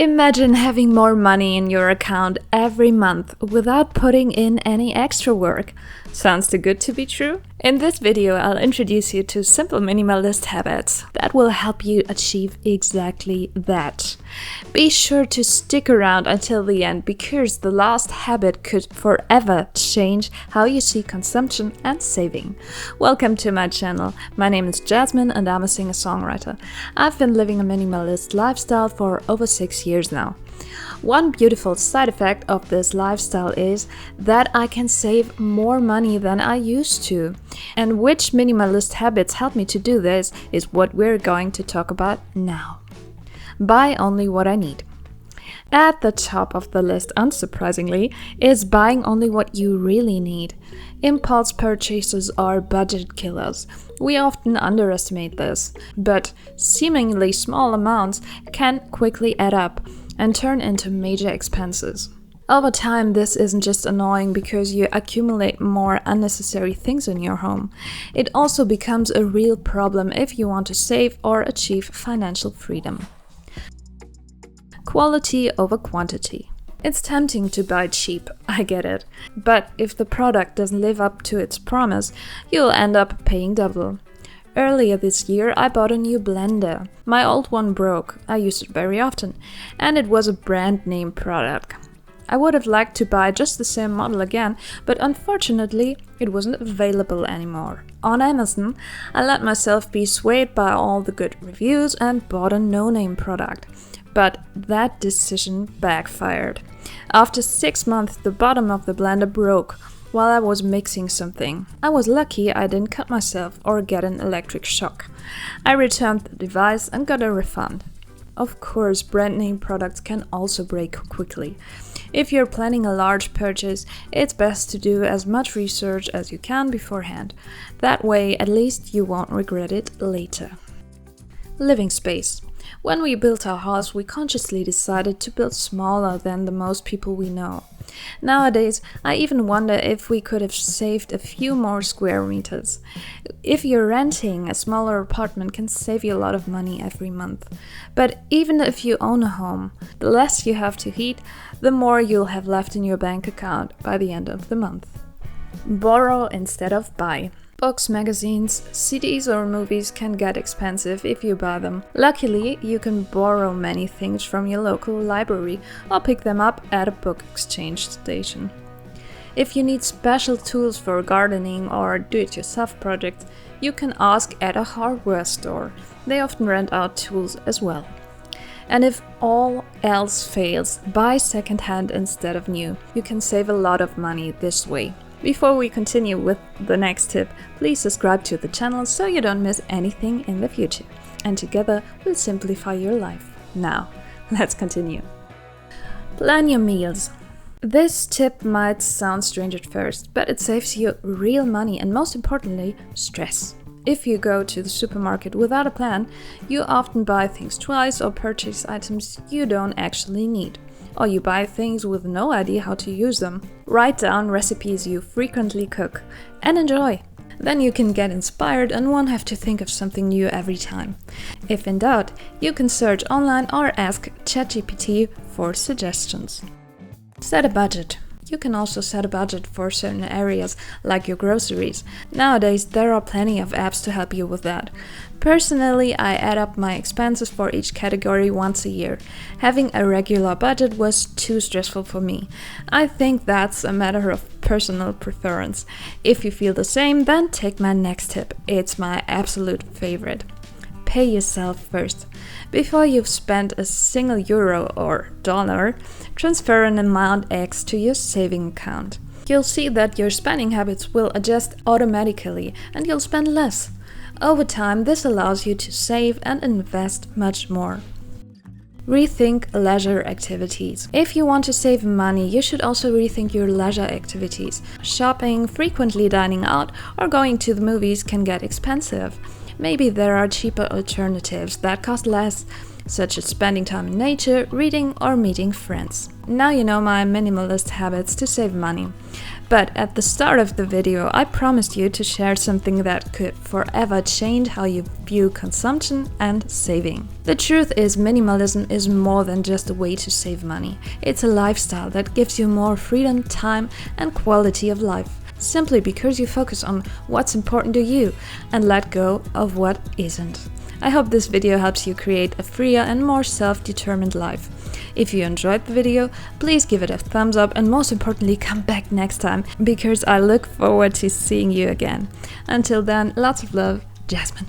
Imagine having more money in your account every month without putting in any extra work. Sounds too good to be true? In this video, I'll introduce you to simple minimalist habits that will help you achieve exactly that. Be sure to stick around until the end because the last habit could forever change how you see consumption and saving. Welcome to my channel. My name is Jasmine and I'm a singer-songwriter. I've been living a minimalist lifestyle for over 6 years now. One beautiful side effect of this lifestyle is that I can save more money than I used to. And which minimalist habits help me to do this is what we're going to talk about now. Buy only what I need. At the top of the list, unsurprisingly, is buying only what you really need. Impulse purchases are budget killers. We often underestimate this, but seemingly small amounts can quickly add up and turn into major expenses. Over time, this isn't just annoying because you accumulate more unnecessary things in your home. It also becomes a real problem if you want to save or achieve financial freedom. Quality over quantity. It's tempting to buy cheap, I get it. But if the product doesn't live up to its promise, you'll end up paying double. Earlier this year, I bought a new blender. My old one broke, I used it very often, and it was a brand name product. I would have liked to buy just the same model again, but unfortunately, it wasn't available anymore. On Amazon, I let myself be swayed by all the good reviews and bought a no-name product. But that decision backfired. After 6 months, the bottom of the blender broke while I was mixing something. I was lucky I didn't cut myself or get an electric shock. I returned the device and got a refund. Of course, brand name products can also break quickly. If you're planning a large purchase, it's best to do as much research as you can beforehand. That way, at least you won't regret it later. Living space. When we built our house, we consciously decided to build smaller than the most people we know. Nowadays, I even wonder if we could have saved a few more square meters. If you're renting, a smaller apartment can save you a lot of money every month. But even if you own a home, the less you have to heat, the more you'll have left in your bank account by the end of the month. Borrow instead of buy. Books, magazines, CDs or movies can get expensive if you buy them. Luckily, you can borrow many things from your local library or pick them up at a book exchange station. If you need special tools for gardening or do-it-yourself projects, you can ask at a hardware store. They often rent out tools as well. And if all else fails, buy secondhand instead of new. You can save a lot of money this way. Before we continue with the next tip, please subscribe to the channel so you don't miss anything in the future. And together, we'll simplify your life. Now, let's continue. Plan your meals. This tip might sound strange at first, but it saves you real money and most importantly, stress. If you go to the supermarket without a plan, you often buy things twice or purchase items you don't actually need. Or you buy things with no idea how to use them. Write down recipes you frequently cook and enjoy. Then you can get inspired and won't have to think of something new every time. If in doubt, you can search online or ask ChatGPT for suggestions. Set a budget. You can also set a budget for certain areas, like your groceries. Nowadays, there are plenty of apps to help you with that. Personally, I add up my expenses for each category once a year. Having a regular budget was too stressful for me. I think that's a matter of personal preference. If you feel the same, then take my next tip. It's my absolute favorite. Pay yourself first. Before you've spent a single euro or dollar, transfer an amount X to your saving account. You'll see that your spending habits will adjust automatically and you'll spend less. Over time, this allows you to save and invest much more. Rethink leisure activities. If you want to save money, you should also rethink your leisure activities. Shopping, frequently dining out, or going to the movies can get expensive. Maybe there are cheaper alternatives that cost less. such as spending time in nature, reading, or meeting friends. Now you know my minimalist habits to save money. But at the start of the video, I promised you to share something that could forever change how you view consumption and saving. The truth is, minimalism is more than just a way to save money. It's a lifestyle that gives you more freedom, time, and quality of life, simply because you focus on what's important to you and let go of what isn't. I hope this video helps you create a freer and more self-determined life. If you enjoyed the video, please give it a thumbs up and most importantly, come back next time, because I look forward to seeing you again. Until then, lots of love, Jasmine.